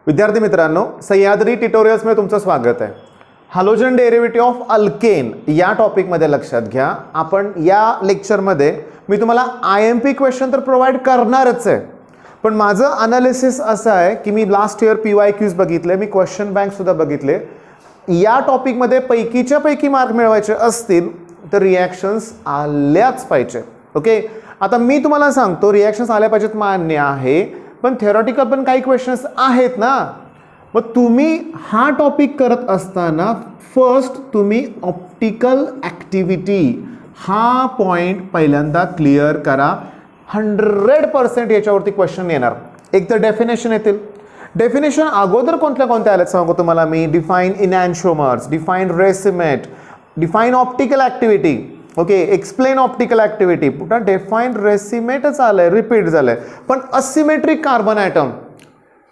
विद्यार्थी मित्रांनो, सह्याद्री ट्युटोरियल्स मध्ये तुमचं स्वागत आहे. हॅलोजन डेरिव्हेटिव्ह ऑफ अल्केन या टॉपिक मध्ये लक्षात घ्या. आपण या लेक्चर मध्ये मी तुम्हाला IMP क्वेश्चन तर प्रोव्हाइड करणारच आहे, पण माझं अनालिसिस असं आहे की मी लास्ट इयर PYQs बघितले, मी क्वेश्चन बँक सुद्धा बघितले. या टॉपिक मध्ये पैकीच्या पैकी मार्क मिळवायचे असतील तर रिॲक्शन्स आल्याच पाहिजे. ओके, आता मी तुम्हाला सांगतो रिॲक्शन्स आल्या पाहिजेत मान्य आहे, पण थेरॉटिकल पण काही क्वेश्चन्स आहेत ना. मग तुम्ही हा टॉपिक करत असताना फर्स्ट तुम्ही ऑप्टिकल ॲक्टिव्हिटी हा पॉइंट पहिल्यांदा क्लिअर करा. 100% याच्यावरती क्वेश्चन येणार. एक तर डेफिनेशन येतील. डेफिनेशन अगोदर कोणत्या कोणत्या आल्यात सांगू तुम्हाला मी. Define enantiomers, define racemate, define optical activity. Okay, explain optical activity. पुन्हा डिफाईन रेसिमेटच आलंय, रिपीट झालंय. पण असिमेट्रिक कार्बन ॲटम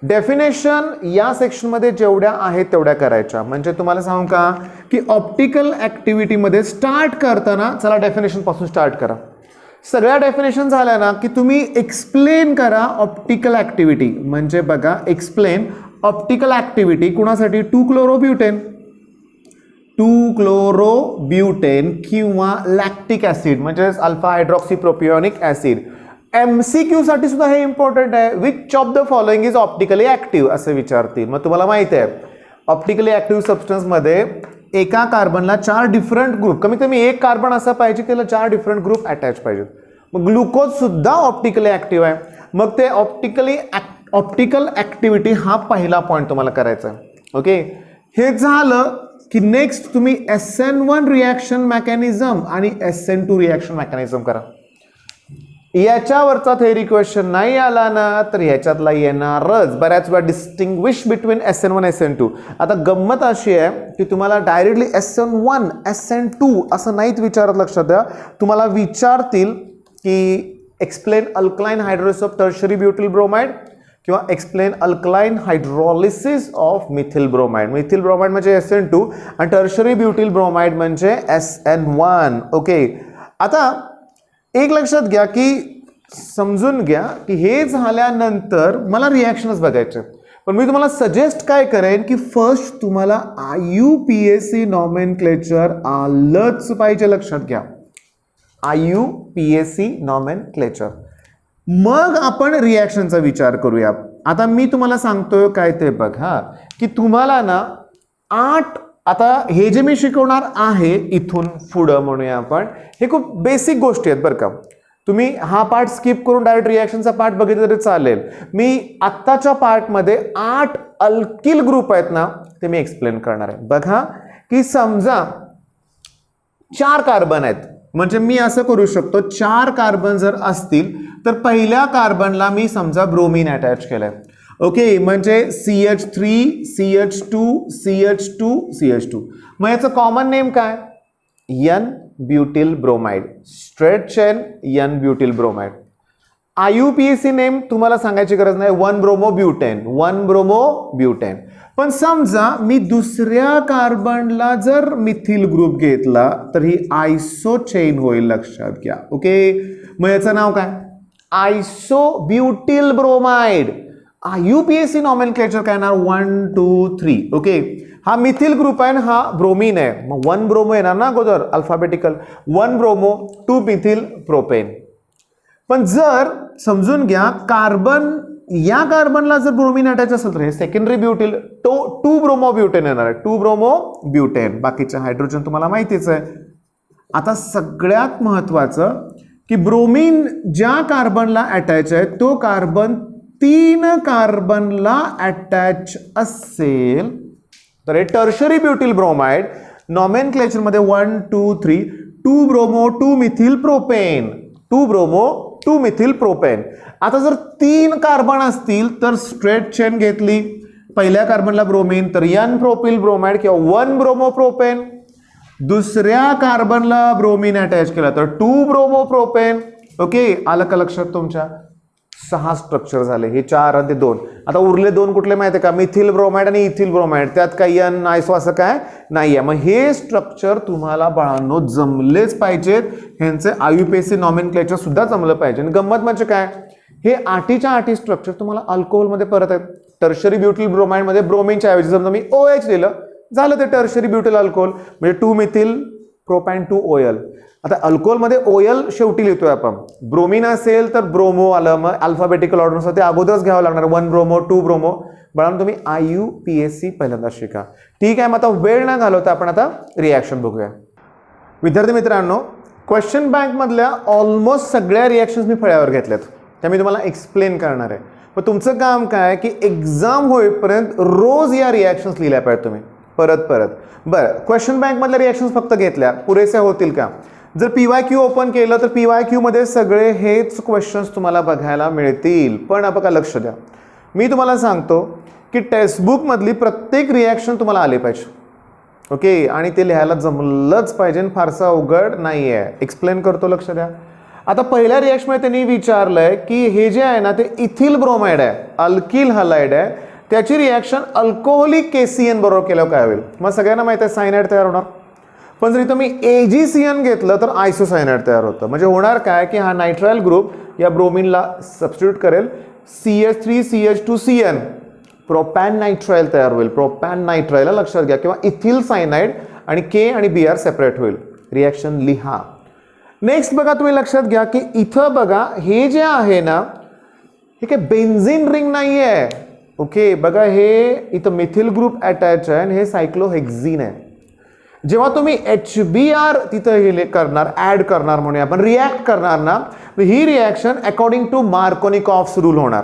डेफिनेशन या सेक्शनमध्ये जेवढ्या आहेत तेवढ्या करायच्या. म्हणजे तुम्हाला सांगू का की ऑप्टिकल ॲक्टिव्हिटीमध्ये स्टार्ट करताना चला डेफिनेशन पासून स्टार्ट करा. सगळ्या डेफिनेशन झाल्या ना की तुम्ही एक्सप्लेन करा ऑप्टिकल ॲक्टिव्हिटी. म्हणजे बघा, एक्सप्लेन ऑप्टिकल ॲक्टिव्हिटी कुणासाठी? 2-क्लोरोब्युटेन, 2-क्लोरोब्युटेन किंवा लॅक्टिक ॲसिड म्हणजे अल्फा हायड्रॉक्सीप्रोपियोनिक ॲसिड. MCQ साठी सुद्धा हे इम्पॉर्टंट आहे. Which of the following is optically active असे विचारतील. मग तुम्हाला माहिती आहे ऑप्टिकली ॲक्टिव्ह सबस्टन्समध्ये एका कार्बनला 4 डिफरंट ग्रुप, कमीत कमी एक कार्बन असा पाहिजे की त्याला 4 डिफरंट ग्रुप अटॅच पाहिजेत. मग ग्लुकोज सुद्धा ऑप्टिकली ॲक्टिव्ह आहे. मग ते ऑप्टिकल ॲक्टिव्हिटी हा पहिला पॉईंट तुम्हाला करायचा आहे. ओके, हे झालं की नेक्स्ट तुम्ही SN1 रिॲक्शन मेकॅनिझम आणि SN2 रिॲक्शन मेकॅनिझम करा. याच्यावरचा थेरी क्वेश्चन नाही आला ना तर याच्यातला येणारच. बऱ्याच वेळा डिस्टिंग्विश बिटवीन SN1 SN2. आता गंमत अशी आहे की तुम्हाला डायरेक्टली SN1 SN2 असं नाहीत विचारत. लक्षात द्या, तुम्हाला विचारतील की explain alkaline hydrolysis of tertiary butyl bromide किंवा explain alkaline hydrolysis of methyl bromide. Methyl bromide म्हणजे SN2 आणि टर्शरी ब्युटिल ब्रोमाइड म्हणजे SN1. ओके, आता एक लक्षात घ्या की समजून घ्या की हे झाल्यानंतर मला रिॲक्शनच बघायचे. पण मी तुम्हाला सजेस्ट काय करेन की फर्स्ट तुम्हाला IUPAC नॉमेनक्लेचर आलंच पाहिजे. लक्षात घ्या, IUPAC नॉमेनक्लेचर. मग आपण रिॲक्शनचा विचार करूया. आता मी तुम्हाला सांगतोय काय ते बघ हा, की तुम्हाला ना 8 आता हे जे मी शिकवणार आहे इथून पुढं म्हणूया आपण, हे खूप बेसिक गोष्टी आहेत बरं का. तुम्ही हा पार्ट स्किप करून डायरेक्ट रिॲक्शनचा पार्ट बघितलं तरी चालेल. मी आत्ताच्या पार्टमध्ये 8 अल्किल ग्रुप आहेत ना ते मी एक्सप्लेन करणार आहे. बघा की समजा 4 कार्बन आहेत, म्हणजे मी असं करू शकतो 4 कार्बन जर असतील तर पहिल्या कार्बनला मी समजा ब्रोमीन अटॅच केलंय. ओके, म्हणजे CH3 CH2 CH2 CH2. मग याचं कॉमन नेम काय? N butyl bromide. Straight chain N butyl bromide. IUPAC name तुम्हाला सांगायची गरज नाही. 1-ब्रोमोब्युटेन 1-ब्रोमोब्युटेन. पण समजा मी दुसऱ्या कार्बनला जर मिथिल ग्रुप घेतला तर ही आयसो चेन होईल. लक्षात घ्या. ओके, मग याचं नाव काय? आयसोब्युटिल ब्रोमाइड. IUPAC नॉमेनक्लेचर काय येणार? 1 2 3. ओके, हा मिथिल ग्रुप आहे, हा ब्रोमीन आहे. मग 1 ब्रोमो येणार ना अगोदर अल्फाबेटिकल. 1 bromo 2 methyl propane. पण जर समजून घ्या कार्बन या कार्बनला जर ब्रोमीन अटॅच असेल तर हे सेकंडरी ब्युटिल 2 ब्रोमोब्युटेन येणार आहे. 2 ब्रोमोब्युटेन. बाकीचे हायड्रोजन तुम्हाला माहितीच आहे. आता सगळ्यात महत्वाचं की ब्रोमीन ज्या कार्बनला अटॅच आहे तो कार्बन 3 कार्बनला अटॅच असेल तर हे टर्शरी ब्युटिल ब्रोमाइड. नॉमेनक्लेचर मध्ये 1 2 3 2 bromo 2 methyl propane. 2 bromo 2 methyl propane. आता जर 3 कार्बन असतील तर स्ट्रेट चेन घेतली. पहिल्या कार्बनला ब्रोमीन तर N प्रोपिल ब्रोमाइड किंवा 1 ब्रोमो प्रोपेन. दुसऱ्या कार्बनला ब्रोमीन अटॅच केला तर 2 ब्रोमो प्रोपेन. ओके, आलं का लक्षात तुमच्या? 6 स्ट्रक्चर झाले. हे 4 आणि 2. आता उरले 2 कुठले माहिती आहे का? मिथिल ब्रोमाइड आणि इथिल ब्रोमाइड. त्यात काही N आयसो असं काय नाहीये. मग हे स्ट्रक्चर तुम्हाला बाळांनो जमलेच पाहिजेत. ह्यांचे IUPAC नॉमेनक्लेचर सुद्धा जमलं पाहिजे. गंमत म्हणजे काय, हे 8च्या 8 स्ट्रक्चर तुम्हाला अल्कोहोल मध्ये परत आहेत. टर्शरी ब्युटिल ब्रोमाइड मध्ये ब्रोमिनच्या ऐवजी समजा मी OH लिहिलं, झालं ते टर्शरी ब्युटिल अल्कोहोल, म्हणजे 2 मिथिल प्रोपॅन 2 OL. आता अल्कोहोलमध्ये OL शेवटी लिहितोय आपण. ब्रोमिन असेल तर ब्रोमो आलं, मग अल्फाबेटिकल ऑर्डर ते अगोदरच घ्यावं लागणार. 1 ब्रोमो 2 ब्रोमो. बळा तुम्ही IUPAC पहिल्यांदा शिका. ठीक आहे, मग आता वेळ न घालवता आपण आता रिॲक्शन बघूया. विद्यार्थी मित्रांनो, क्वेश्चन बँक मधल्या ऑलमोस्ट सगळ्या रिॲक्शन्स मी फळ्यावर घेतल्यात, त्या मी तुम्हाला एक्सप्लेन करणार आहे. मग तुमचं काम काय की एक्झाम होईपर्यंत रोज या रिॲक्शन्स लिहिल्या पाहिजे तुम्ही परत परत. बरं, क्वेश्चन बँक मधल्या रिॲक्शन्स फक्त घेतल्या पुरेसे होतील का? जर PYQ ओपन केलं तर PYQ मध्ये सगळे हेच क्वेश्चन्स तुम्हाला बघायला मिळतील. पण बघा, लक्ष द्या, मी तुम्हाला सांगतो की टेक्स्टबुक मधली प्रत्येक रिॲक्शन तुम्हाला आली पाहिजे. ओके, आणि ते लिहायला जमलंच पाहिजे, फारसं अवघड नाही आहे. एक्सप्लेन करतो, लक्ष द्या. आता पहिल्या रिॲक्शनमध्ये त्यांनी विचारलंय की हे जे आहे ना ते इथिल ब्रोमाइड आहे, अल्किल हलाइड आहे, त्याची रिॲक्शन अल्कोहोलिक KCN बरोबर केल्यावर काय होईल? मग सगळ्यांना माहिती आहे सायनाइड तयार होणार. पण जर इथं मी AgCN घेतलं तर आयसोसायनाइड तयार होतं. म्हणजे होणार काय की हा नायट्राइल ग्रुप या ब्रोमिनला सबस्टिट्यूट करेल, CH3CH2CN प्रोपॅन नायट्राइल तयार होईल. प्रोपॅन नायट्राइल लक्षात घ्या, किंवा इथिल सायनाइड, आणि K आणि Br सेपरेट होईल. रिॲक्शन लिहा. नेक्स्ट बघा, तुम्ही लक्षात घ्या की इथं बघा हे जे आहे ना हे काय बेन्झीन रिंग नाही आहे. ओके, बघा हे इथं मिथिल ग्रुप अटॅच आहे आणि हे सायक्लोहेक्झीन आहे. जेव्हा तुम्ही HBr तिथं हे करणार, ऍड करणार, म्हणून आपण रिॲक्ट करणार ना, ही reaction according to Markovnikov's rule होणार.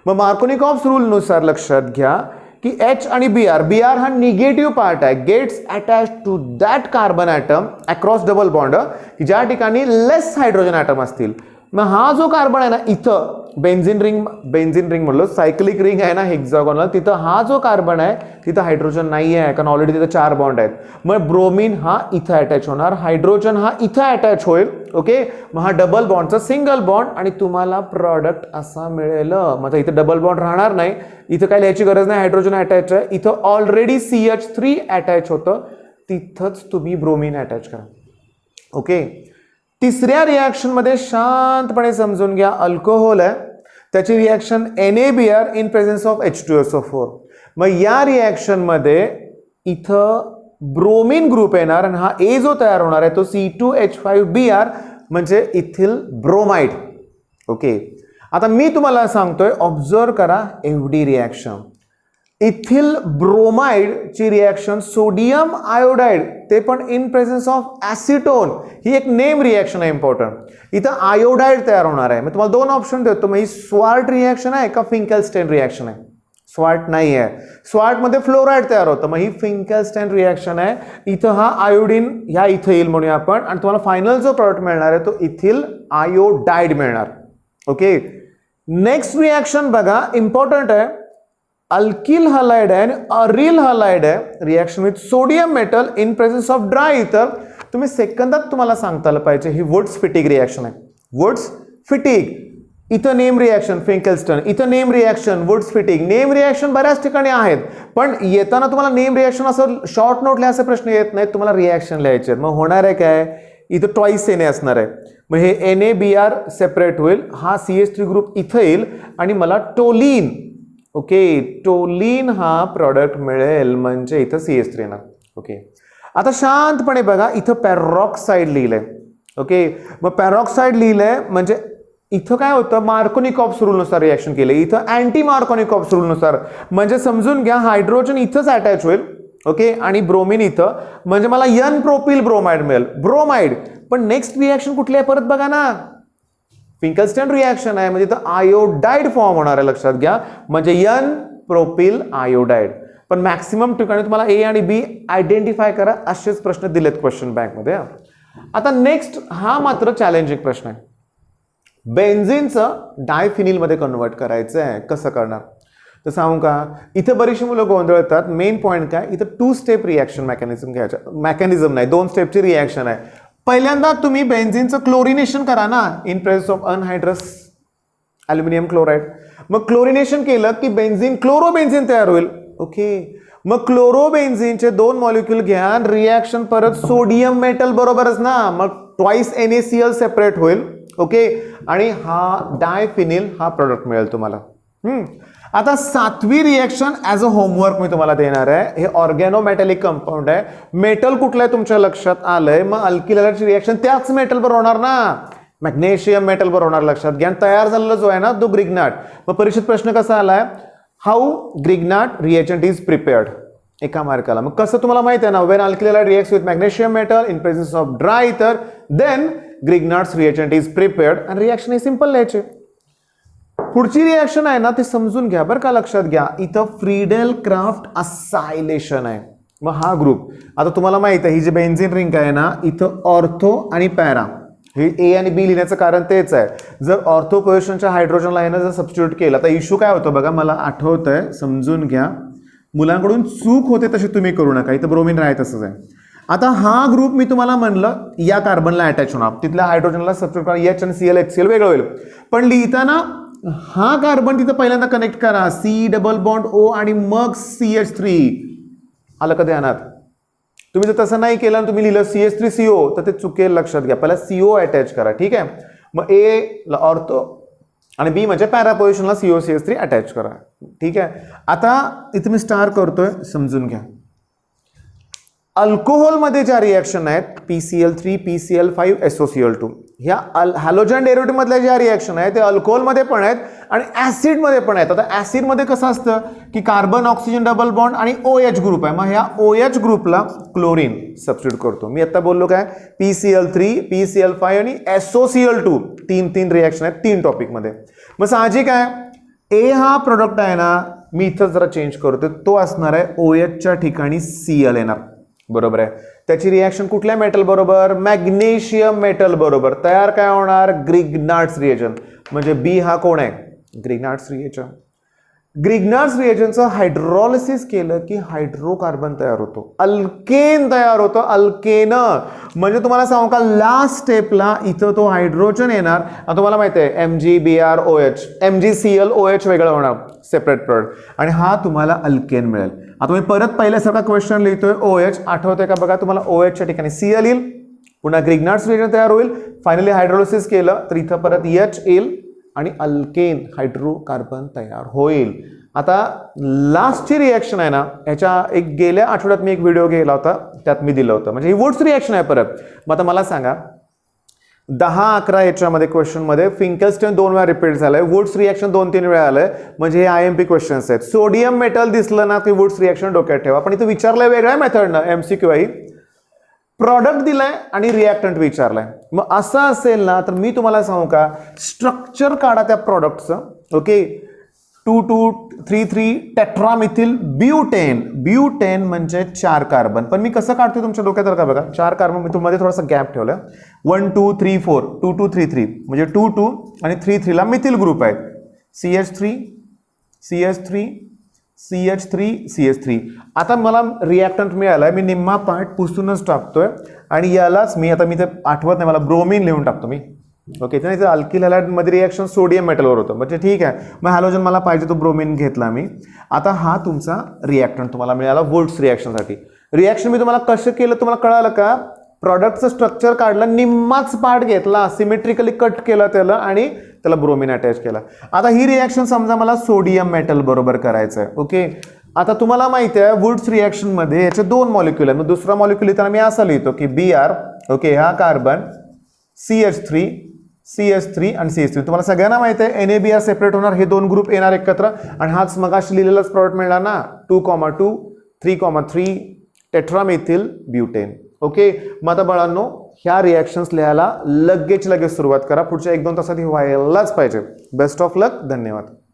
मग मार्कोनिकॉफ्स रूल नुसार लक्षात घ्या की H आणि Br हा निगेटिव्ह पार्ट आहे, gets attach to that carbon atom across double bond, की ज्या ठिकाणी लेस हायड्रोजन ॲटम असतील. मग हा जो कार्बन आहे ना इथं बेन्झीन रिंग म्हणलो, सायक्लिक रिंग आहे ना हेक्सागोनल, तिथं हा जो कार्बन आहे तिथं हायड्रोजन नाही आहे, कारण ऑलरेडी तिथं 4 बॉन्ड आहेत. मग ब्रोमिन हा इथं अटॅच होणार, हायड्रोजन हा इथं अटॅच होईल. ओके, मग हा डबल बॉन्डचा सिंगल बॉन्ड आणि तुम्हाला प्रॉडक्ट असा मिळेल. मग इथं डबल बॉन्ड राहणार नाही, इथं काय लिहायची गरज नाही, हायड्रोजन अटॅच आहे. इथं ऑलरेडी CH3 अटॅच होतं, तिथंच तुम्ही ब्रोमिन अटॅच करा. ओके, तिसऱ्या रिॲक्शन मध्ये शांतपणे समजून घ्या, अल्कोहोल आहे, त्याची reaction NaBr in presence of H2SO4. मग या रिॲक्शन मध्ये इथं ब्रोमिन ग्रुप येणार आणि हा A जो तयार होणार आहे तो C2H5Br म्हणजे इथिल ब्रोमाइड. ओके, आता मी तुम्हाला सांगतोय, ऑब्झर्व करा एवढी रिॲक्शन. इथिल ब्रोमाइड ची रिॲक्शन सोडियम आयोडाइड, ते पण इन प्रेझेन्स ऑफ ॲसिटोन, ही एक नेम रिॲक्शन आहे इम्पॉर्टंट. इथं आयोडाइड तयार होणार आहे. मग तुम्हाला 2 ऑप्शन देतो, मग ही स्वार्ट रिॲक्शन आहे का फिंकलस्टेन रिॲक्शन आहे? स्वार्ट नाही आहे, स्वार्ट मध्ये फ्लोराइड तयार होतं, मग ही फिंकलस्टेन रिॲक्शन आहे. इथं हा आयोडीन ह्या इथं येईल म्हणूया आपण, आणि तुम्हाला फायनल जो प्रोडक्ट मिळणार आहे तो इथिल आयोडाइड मिळणार. ओके, नेक्स्ट रिॲक्शन बघा, इम्पॉर्टंट आहे. अल्किल हलाइड आहे आणि अरिल हलाइड आहे, reaction with sodium metal in presence of dry ether. तुम्ही सेकंदात तुम्हाला सांगता आलं पाहिजे, ही वुड्स फिटिग रिॲक्शन आहे. वुड्स फिटिग, इथं नेम रिॲक्शन फिंकलस्टन, इथं name reaction Wurtz Fittig. Name reaction बऱ्याच ठिकाणी आहेत, पण येताना तुम्हाला नेम रिॲक्शन असं शॉर्ट नोट लिहायचे प्रश्न येत नाहीत, तुम्हाला रिॲक्शन लिहायचे आहेत. मग होणार आहे काय, इथं ट्वाईस Na असणार आहे. मग हे NaBr सेपरेट होईल, हा CH3 ग्रुप इथं येईल आणि मला टोलिन, ओके, टोलिन हा प्रॉडक्ट मिळेल, म्हणजे इथं CH3 येणार. ओके, आता शांतपणे बघा, इथं पॅरॉक्साइड लिहिलंय. ओके, मग पॅरॉक्साइड लिहिलंय म्हणजे इथं काय होतं, मार्कोनिकॉफ्स रूलनुसार रिॲक्शन केले, इथं अँटी मार्कोनिकॉफ्स रूलनुसार. म्हणजे समजून घ्या, हायड्रोजन इथंच अटॅच होईल. ओके, आणि ब्रोमिन इथं, म्हणजे मला N प्रोपिल ब्रोमाइड मिळेल, ब्रोमाइड. पण नेक्स्ट रिॲक्शन कुठली आहे परत बघा ना, फिंकलस्टेन रिॲक्शन आहे, म्हणजे इथं आयोडाइड फॉर्म होणार आहे, लक्षात घ्या, म्हणजे N प्रोपिल आयोडाइड. पण मॅक्सिमम ठिकाणी तुम्हाला A आणि B आयडेंटिफाय करा, असेच प्रश्न दिलेत क्वेश्चन बँक मध्ये. आता नेक्स्ट हा मात्र चॅलेंजिंग प्रश्न आहे, बेन्झीनचं डायफिनिल मध्ये कन्वर्ट करायचं आहे, कसं करणार? तर सांगू का, इथं बरीचशी मुलं गोंधळतात. मेन पॉईंट काय, इथं 2 स्टेप रिॲक्शन मेकॅनिझम घ्यायचं, मेकॅनिझम नाही, 2 स्टेपची रिॲक्शन आहे. पहिल्यांदा तुम्ही बेन्झीनचं क्लोरिनेशन करा ना, in presence of anhydrous aluminium chloride. मग क्लोरिनेशन केलं की बेन्झीन क्लोरोबेन्झीन तयार होईल. ओके, मग क्लोरोबेन्झीनचे 2 मॉलिक्यूल घ्या, रिॲक्शन परत सोडियम मेटल बरोबरच ना, मग ट्वाईस NaCl सेपरेट होईल. ओके, आणि हा डायफिनिल हा प्रोडक्ट मिळेल तुम्हाला. आता 7वी रिएक्शन ॲज अ होमवर्क मी तुम्हाला देणार आहे. हे ऑर्गॅनोमेटॅलिक कंपाऊंड आहे. मेटल कुठलं आहे तुमच्या लक्षात आलंय, मग अल्किल हॅलाइडची रिएक्शन त्याच मेटल बरोबर होणार ना, मॅग्नेशियम मेटल बरोबर होणार. लक्षात घ्या. तयार झालेला जो आहे ना तो ग्रिग्नाट. मग परीक्षेत प्रश्न कसा आलाय, हाऊ ग्रिग्नाट रिएजंट इज प्रिपेअर्ड, एका मार्काला. मग कसं तुम्हाला माहिती आहे ना, Wien alkyl halide reacts with magnesium metal in presence of dry इथर देन ग्रिग्नाट्स रिएजंट इज प्रिपेअर्ड आणि रिएक्शन हे सिंपल लिहायचे. पुढची रिएक्शन आहे ना ती समजून घ्या बरं का. लक्षात घ्या, इथं फ्रीडेल क्राफ्ट असायलेशन आहे. मग हा ग्रुप आता तुम्हाला माहित आहे, ही जी बेन्झीन रिंग आहे ना, इथं ऑर्थो आणि पॅरा, हे ए आणि बी लिहिण्याचं कारण तेच आहे. जर ऑर्थो पोझिशनच्या हायड्रोजनला आहे ना जर सबस्टिट्यूट केलं तर इश्यू काय होतो बघा, मला आठवतंय, समजून घ्या. मुलांकडून चूक होते तशी तुम्ही करू नका. इथं ब्रोमिन आहे तसंच आहे. आता हा ग्रुप मी तुम्हाला म्हणलं या कार्बनला अटॅच होणार, तिथल्या हायड्रोजनला सबस्टिट्यूट करा, एच आणि सीएल HCl वेगळं होईल. पण लिहिताना हा कार्बन तिथं पहिल्यांदा कनेक्ट करा, C डबल बॉन्ड O आणि मग CH3 आलं का ध्यानात. तुम्ही जर तसं नाही केलं, तुम्ही लिहिलं CH3CO तर ते चुकेल. लक्षात घ्या, पहिला CO अटॅच करा. ठीक आहे. मग A ला ऑर्थो आणि B म्हणजे पॅरा पोझिशनला COCH3 अटॅच करा. ठीक आहे. आता इथे मी स्टार करतोय, समजून घ्या. अल्कोहोलमध्ये ज्या रिएक्शन आहेत PCl3 PCl5 SOCl2, ह्या हॅलोजन डेरिव्हेटिव्ह मधल्या ज्या रिएक्शन आहेत ते अल्कोहोलमध्ये पण आहेत आणि ऍसिडमध्ये पण आहेत. आता ऍसिडमध्ये कसं असतं की कार्बन ऑक्सिजन डबल बॉन्ड आणि OH ग्रुप आहे. मग ह्या OH ग्रुपला क्लोरीन सबस्टिट्यूट करतो. मी आता बोललो काय, PCl3 PCl5 आणि SOCl2 तीन रिएक्शन आहेत 3 टॉपिकमध्ये. मग साहजिक आहे ए हा प्रोडक्ट आहे ना, मी इथं जरा चेंज करतो, तो असणार आहे OHच्या ठिकाणी Cl येणार. बरोबर आहे. त्याची रिएक्शन कुठल्या मेटल बरोबर, मॅग्नेशियम मेटल बरोबर. तयार काय होणार, ग्रिग्नाट्स रिएजन. म्हणजे बी हा कोण आहे, ग्रिग्नाट्स रिएजन. ग्रिग्नाट्स रिएजनचं हायड्रोलिसिस केलं की हायड्रोकार्बन तयार होतो, अल्केन तयार होतं. अल्केन म्हणजे तुम्हाला सांगू का, लास्ट स्टेपला इथं तो हायड्रोजन येणार. आता तुम्हाला माहिती आहे MgBrOH MgClOH वेगळं होणार, सेपरेट प्रोडक्ट, आणि हा तुम्हाला अल्केन मिळेल. आता मी परत पहिल्यासारखा क्वेश्चन लिहितोय, OH आठवतंय का बघा, तुम्हाला OHच्या ठिकाणी Cl येईल, पुन्हा ग्रिग्नाट्स रिएजन तयार होईल. फायनली हायड्रोलिसिस केलं तर इथं परत H येईल आणि अल्केन हायड्रोकार्बन तयार होईल. आता लास्टची रिएक्शन आहे ना, ह्याच्या गेल्या आठवड्यात मी एक व्हिडिओ गेला होता, त्यात मी दिलं होतं. म्हणजे ही वुड्स रिएक्शन आहे परत. मग आता मला सांगा, 10-11 याच्यामध्ये क्वेश्चनमध्ये फिंकलस्टीन 2 वेळा रिपीट झालंय, वुड्स रिएक्शन 2-3 वेळा आलंय. म्हणजे हे IMP क्वेश्चन्स आहेत. सोडियम मेटल दिसलं ना की वुड्स रिएक्शन डोक्यात ठेवा. पण इथं विचारलंय वेगळ्या मेथडनं, MCQ आहे. प्रॉडक्ट दिलाय आणि रिएक्टंट विचारलाय. मग असं असेल ना तर मी तुम्हाला सांगू का, स्ट्रक्चर काढा त्या प्रॉडक्टचं. Okay, 2,2,3,3 tetramethyl butane. ब्यूटेन म्हणजे 4 कार्बन. पण मी कसं काढतोय तुमच्या डोक्यात का बघा, 4 कार्बन मी तुम्हाला थोडासा गॅप ठेवला. 1 2 3 4 2 2 3 3 म्हणजे 2 2 आणि 3 3 ला मिथिल ग्रुप आहेत. CH3 CH3 CH3 CH3. आता मला रिएक्टंट मिळालाय, मी निम्मा पार्ट पुसूनच टाकतोय आणि यालाच मी आता, मी ते आठवत नाही मला, ब्रोमिन लिहून टाकतो मी. ओके, त्याने अल्किल हॅलाइड मध्ये रिएक्शन सोडियम मेटलवर होतं. म्हणजे ठीक आहे, मग हॅलोजन मला पाहिजे तो ब्रोमिन घेतला मी. आता हा तुमचा रिएक्टंट तुम्हाला मिळाला वुड्स रिएक्शनसाठी. रिएक्शन मी तुम्हाला कसं केलं तुम्हाला कळालं का, प्रॉडक्टचं स्ट्रक्चर काढलं, निम्माच पार्ट घेतला, सिमेट्रिकली कट केलं त्याला आणि त्याला ब्रोमिन अटॅच केला. आता ही रिएक्शन समजा मला सोडियम मेटल बरोबर करायचं आहे. ओके, आता तुम्हाला माहिती आहे वुड्स रिएक्शन मध्ये याचे 2 मॉलिक्युल आहेत. मग दुसरा मॉलिक्युल लिहिताना मी असं लिहितो की Br. ओके, हा कार्बन CH3 CH3 आणि CH3. तुम्हाला सगळ्यांना माहिती आहे NaBr सेपरेट होणार, हे 2 ग्रुप येणार एकत्र आणि हाच मगाशी लिहिलेलाच प्रॉडक्ट मिळणार ना, 2,2 3,3 टेट्रामिथिल ब्यूटेन. ओके, मग आता बाळांनो ह्या रिएक्शन्स लिहायला लगेच सुरुवात करा. पुढच्या 1-2 तासात व्हायलाच पाहिजे. बेस्ट ऑफ लक. धन्यवाद.